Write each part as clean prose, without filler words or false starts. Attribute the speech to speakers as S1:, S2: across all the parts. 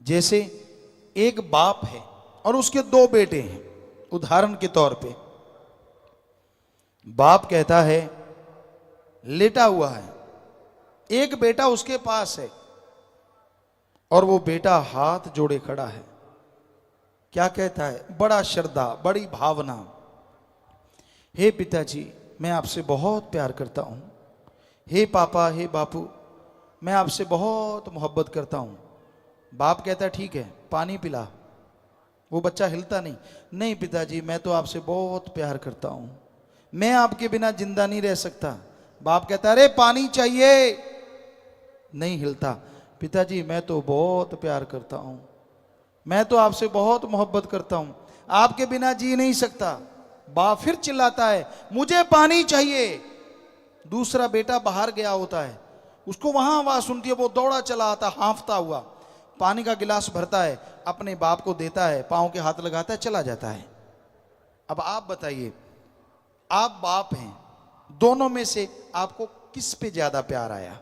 S1: जैसे एक बाप है और उसके दो बेटे हैं। उदाहरण के तौर पे बाप कहता है, लेटा हुआ है, एक बेटा उसके पास है और वो बेटा हाथ जोड़े खड़ा है। क्या कहता है? बड़ा श्रद्धा, बड़ी भावना, हे पिताजी मैं आपसे बहुत प्यार करता हूं, हे पापा, हे बापू मैं आपसे बहुत मोहब्बत करता हूं। बाप कहता है ठीक है पानी पिला। वो बच्चा हिलता नहीं, नहीं पिताजी मैं तो आपसे बहुत प्यार करता हूं, मैं आपके बिना जिंदा नहीं रह सकता। बाप कहता है अरे पानी चाहिए, नहीं हिलता। पिताजी मैं तो बहुत प्यार करता हूं, मैं तो आपसे बहुत मोहब्बत करता हूं, आपके बिना जी नहीं सकता। बाप फिर चिल्लाता है मुझे पानी चाहिए। दूसरा बेटा बाहर गया होता है, उसको वहां आवाज सुनती है, वो दौड़ा चला आता हांफता हुआ, पानी का गिलास भरता है, अपने बाप को देता है, पांव के हाथ लगाता है, चला जाता है। अब आप बताइए, आप बाप हैं, दोनों में से आपको किस पे ज्यादा प्यार आया?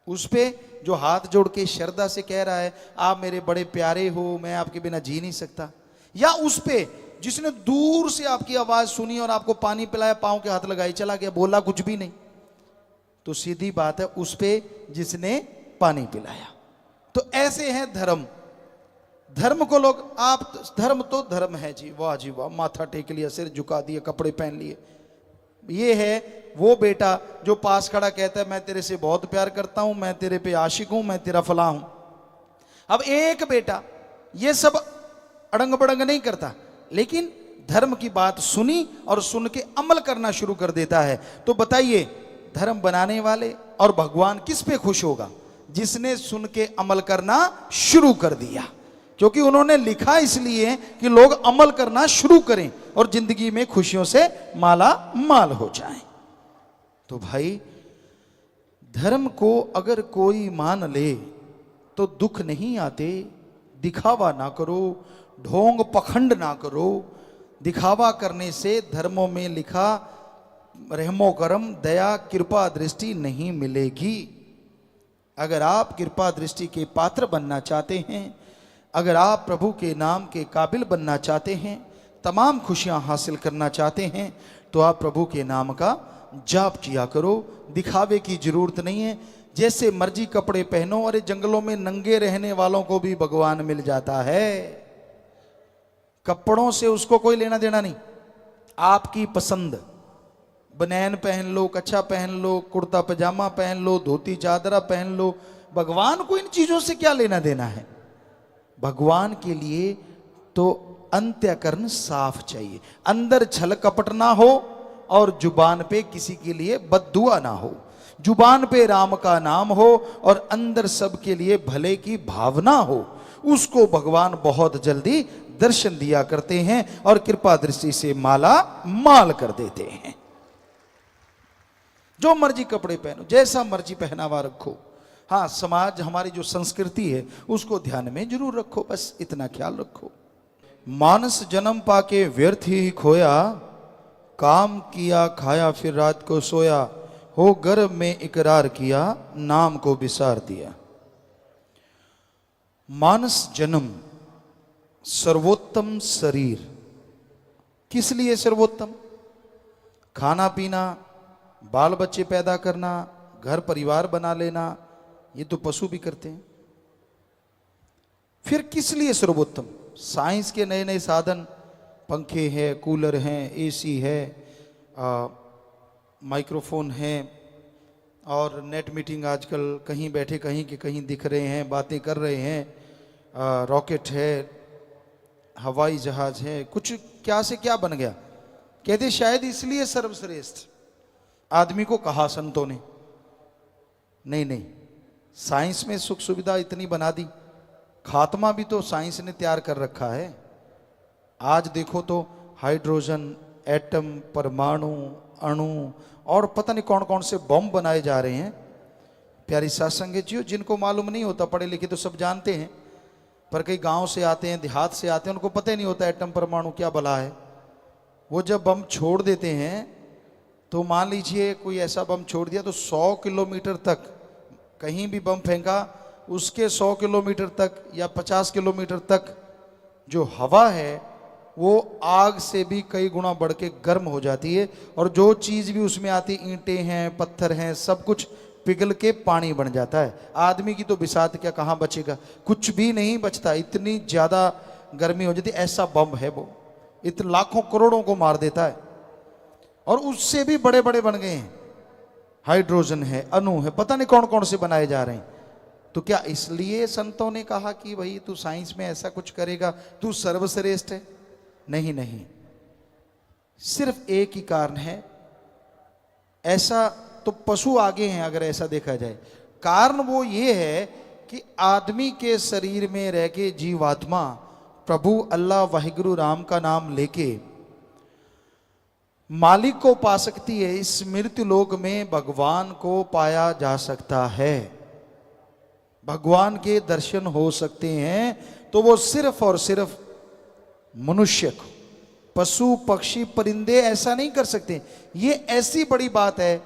S1: उस पे जो हाथ जोड़ के श्रद्धा से कह रहा है आप मेरे बड़े प्यारे हो, मैं आपके बिना जी नहीं सकता, या उस पे जिसने दूर से आपकी आवाज सुनी और आपको पानी पिलाया, पांव के हाथ लगाए, चला गया, बोला कुछ भी नहीं? तो सीधी बात है उस पे जिसने पानी पिलाया। तो ऐसे हैं धर्म। धर्म को लोग, आप धर्म तो धर्म है जी, वाह जी वाह, माथा टेक लिया, सिर झुका दिए, कपड़े पहन लिए। ये है वो बेटा जो पास खड़ा कहता है मैं तेरे से बहुत प्यार करता हूं, मैं तेरे पे आशिक हूं, मैं तेरा फला हूं। अब एक बेटा ये सब अड़ंग बड़ंग नहीं करता, लेकिन धर्म की बात सुनी और सुन के अमल करना शुरू कर देता है। तो बताइए धर्म बनाने वाले और भगवान किस पे खुश होगा? जिसने सुन के अमल करना शुरू कर दिया, क्योंकि उन्होंने लिखा इसलिए कि लोग अमल करना शुरू करें और जिंदगी में खुशियों से माला माल हो जाएं। तो भाई धर्म को अगर कोई मान ले तो दुख नहीं आते। दिखावा ना करो, ढोंग पखंड ना करो। दिखावा करने से धर्मों में लिखा रहमो करम दया कृपा दृष्टि नहीं मिलेगी। अगर आप कृपा दृष्टि के पात्र बनना चाहते हैं, अगर आप प्रभु के नाम के काबिल बनना चाहते हैं, तमाम खुशियां हासिल करना चाहते हैं, तो आप प्रभु के नाम का जाप किया करो। दिखावे की जरूरत नहीं है। जैसे मर्जी कपड़े पहनो, अरे जंगलों में नंगे रहने वालों को भी भगवान मिल जाता है। कपड़ों से उसको कोई लेना देना नहीं। आपकी पसंद, बनैन पहन लो, कच्छा पहन लो, कुर्ता पजामा पहन लो, धोती चादरा पहन लो, भगवान को इन चीजों से क्या लेना देना है? भगवान के लिए तो अंत्यकरण साफ चाहिए, अंदर छल कपट ना हो और जुबान पे किसी के लिए बद्दुआ ना हो। जुबान पे राम का नाम हो और अंदर सबके लिए भले की भावना हो। उसको भगवान बहुत जल्दी दर्शन दिया करते हैं और कृपा दृष्टि से माला माल कर देते हैं। जो मर्जी कपड़े पहनो, जैसा मर्जी पहनावा रखो, हाँ समाज हमारी जो संस्कृति है उसको ध्यान में जरूर रखो, बस इतना ख्याल रखो। मानस जन्म पाके व्यर्थ ही खोया, काम किया खाया फिर रात को सोया, हो गर्भ में इकरार किया नाम को बिसार दिया। मानस जन्म, सर्वोत्तम शरीर। किस लिए सर्वोत्तम? खाना पीना, बाल बच्चे पैदा करना, घर परिवार बना लेना, ये तो पशु भी करते हैं। फिर किस लिए सर्वोत्तम? साइंस के नए नए साधन, पंखे हैं, कूलर हैं, एसी है, माइक्रोफोन है, और नेट मीटिंग आजकल कहीं बैठे कहीं के कहीं दिख रहे हैं, बातें कर रहे हैं, रॉकेट है, हवाई जहाज है, कुछ क्या से क्या बन गया। कहते शायद इसलिए सर्वश्रेष्ठ आदमी को कहा संतों ने। नहीं नहीं, साइंस में सुख सुविधा इतनी बना दी, खात्मा भी तो साइंस ने तैयार कर रखा है। आज देखो तो हाइड्रोजन, एटम, परमाणु, अणु और पता नहीं कौन कौन से बम बनाए जा रहे हैं। प्यारी सासंग जी, जिनको मालूम नहीं होता, पढ़े लिखे तो सब जानते हैं, पर कई गांव से आते हैं, देहात से आते हैं, उनको पता ही नहीं होता एटम परमाणु क्या भला है। वो जब बम छोड़ देते हैं तो मान लीजिए कोई ऐसा बम छोड़ दिया तो 100 किलोमीटर तक कहीं भी बम फेंका, उसके 100 किलोमीटर तक या 50 किलोमीटर तक जो हवा है वो आग से भी कई गुना बढ़ के गर्म हो जाती है, और जो चीज़ भी उसमें आती, ईंटें हैं, पत्थर हैं, सब कुछ पिघल के पानी बन जाता है। आदमी की तो बिसात क्या, कहाँ बचेगा, कुछ भी नहीं बचता, इतनी ज़्यादा गर्मी हो जाती। ऐसा बम है वो, इतने लाखों करोड़ों को मार देता है। और उससे भी बड़े बड़े बन गए हैं, हाइड्रोजन है, अणु है, पता नहीं कौन कौन से बनाए जा रहे हैं। तो क्या इसलिए संतों ने कहा कि भाई तू साइंस में ऐसा कुछ करेगा, तू सर्वश्रेष्ठ है? नहीं नहीं, सिर्फ एक ही कारण है। ऐसा तो पशु आगे हैं अगर ऐसा देखा जाए। कारण वो ये है कि आदमी के शरीर में रह के जीवात्मा प्रभु अल्लाह वाहिगुरु राम का नाम लेके मालिक को पा सकती है। इस मृत्यु लोक में भगवान को पाया जा सकता है, भगवान के दर्शन हो सकते हैं। तो वो सिर्फ और सिर्फ मनुष्य को, पशु पक्षी परिंदे ऐसा नहीं कर सकते। ये ऐसी बड़ी बात है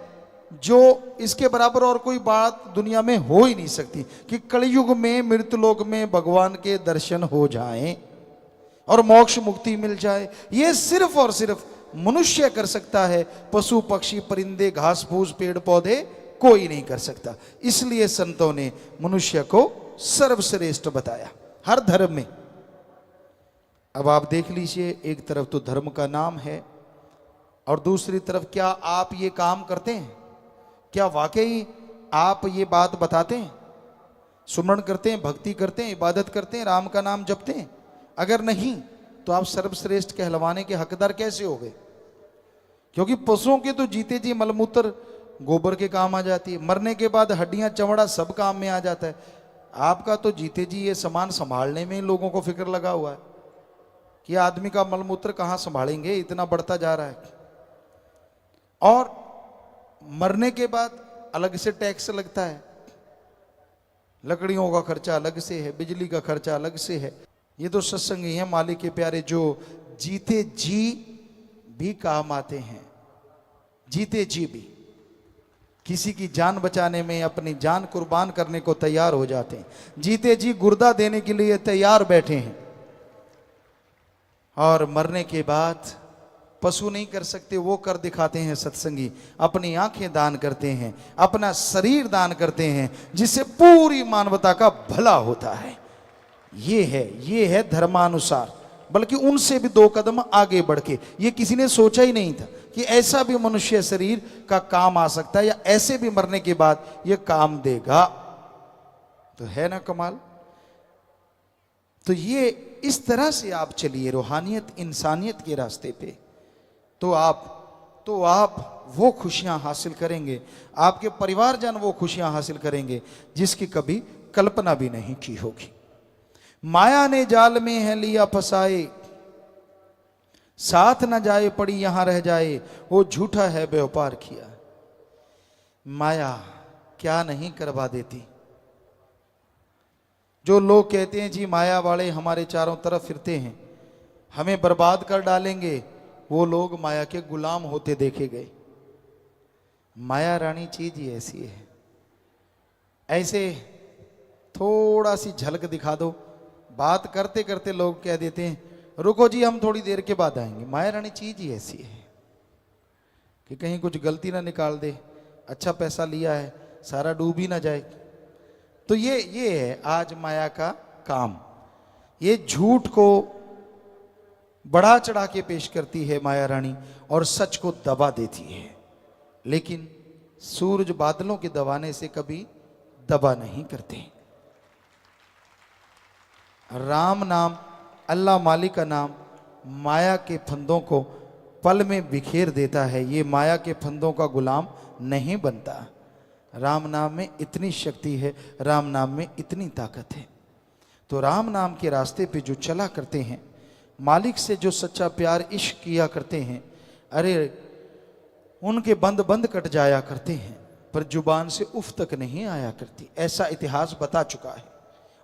S1: जो इसके बराबर और कोई बात दुनिया में हो ही नहीं सकती कि कलयुग में मृत्युलोक में भगवान के दर्शन हो जाएं और मोक्ष मुक्ति मिल जाए। ये सिर्फ और सिर्फ मनुष्य कर सकता है, पशु पक्षी परिंदे घास फूस पेड़ पौधे कोई नहीं कर सकता। इसलिए संतों ने मनुष्य को सर्वश्रेष्ठ बताया हर धर्म में। अब आप देख लीजिए, एक तरफ तो धर्म का नाम है और दूसरी तरफ क्या आप ये काम करते हैं? क्या वाकई आप ये बात बताते हैं, सुमरण करते हैं, भक्ति करते हैं, इबादत करते हैं, राम का नाम जपते हैं? अगर नहीं तो आप सर्वश्रेष्ठ कहलवाने के हकदार कैसे हो गए? क्योंकि पशुओं के तो जीते जी मलमूत्र गोबर के काम आ जाती है, मरने के बाद हड्डियां चमड़ा सब काम में आ जाता है। आपका तो जीते जी ये सामान संभालने में ही लोगों को फिक्र लगा हुआ है कि आदमी का मलमूत्र कहाँ संभालेंगे, इतना बढ़ता जा रहा है। और मरने के बाद अलग से टैक्स लगता है, लकड़ियों का खर्चा अलग से है, बिजली का खर्चा अलग से है। ये तो सत्संग ही है मालिक के प्यारे, जो जीते जी भी काम आते हैं, जीते जी भी किसी की जान बचाने में अपनी जान कुर्बान करने को तैयार हो जाते हैं, जीते जी गुर्दा देने के लिए तैयार बैठे हैं। और मरने के बाद पशु नहीं कर सकते, वो कर दिखाते हैं सत्संगी, अपनी आंखें दान करते हैं, अपना शरीर दान करते हैं, जिससे पूरी मानवता का भला होता है। ये है धर्मानुसार, बल्कि उनसे भी 2 कदम आगे बढ़ के। ये किसी ने सोचा ही नहीं था कि ऐसा भी मनुष्य शरीर का काम आ सकता है, या ऐसे भी मरने के बाद ये काम देगा। तो है ना कमाल। तो ये इस तरह से आप चलिए रूहानियत इंसानियत के रास्ते पे, तो आप वो खुशियां हासिल करेंगे, आपके परिवारजन वो खुशियां हासिल करेंगे जिसकी कभी कल्पना भी नहीं की होगी। माया ने जाल में है लिया फसाए, साथ न जाए पड़ी यहां रह जाए, वो झूठा है व्यापार किया। माया क्या नहीं करवा देती। जो लोग कहते हैं जी माया वाले हमारे चारों तरफ फिरते हैं, हमें बर्बाद कर डालेंगे, वो लोग माया के गुलाम होते देखे गए। माया रानी चीज ही ऐसी है, ऐसे थोड़ा सी झलक दिखा दो, बात करते करते लोग कह देते हैं रुको जी हम थोड़ी देर के बाद आएंगे। माया रानी चीज ही ऐसी है कि कहीं कुछ गलती ना निकाल दे, अच्छा पैसा लिया है सारा डूब ही ना जाए। तो ये है आज माया का काम। ये झूठ को बढ़ा चढ़ा के पेश करती है माया रानी और सच को दबा देती है, लेकिन सूरज बादलों के दबाने से कभी दबा नहीं करते। राम नाम, अल्लाह मालिक का नाम माया के फंदों को पल में बिखेर देता है। ये माया के फंदों का गुलाम नहीं बनता। राम नाम में इतनी शक्ति है, राम नाम में इतनी ताकत है। तो राम नाम के रास्ते पे जो चला करते हैं, मालिक से जो सच्चा प्यार इश्क किया करते हैं, अरे उनके बंद बंद कट जाया करते हैं, पर जुबान से उफ तक नहीं आया करती। ऐसा इतिहास बता चुका है।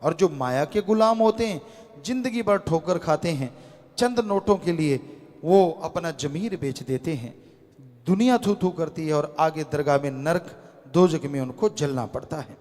S1: और जो माया के गुलाम होते हैं, जिंदगी भर ठोकर खाते हैं, चंद नोटों के लिए वो अपना जमीर बेच देते हैं, दुनिया थू थू करती है और आगे दरगाह में नरक दोजख में उनको जलना पड़ता है।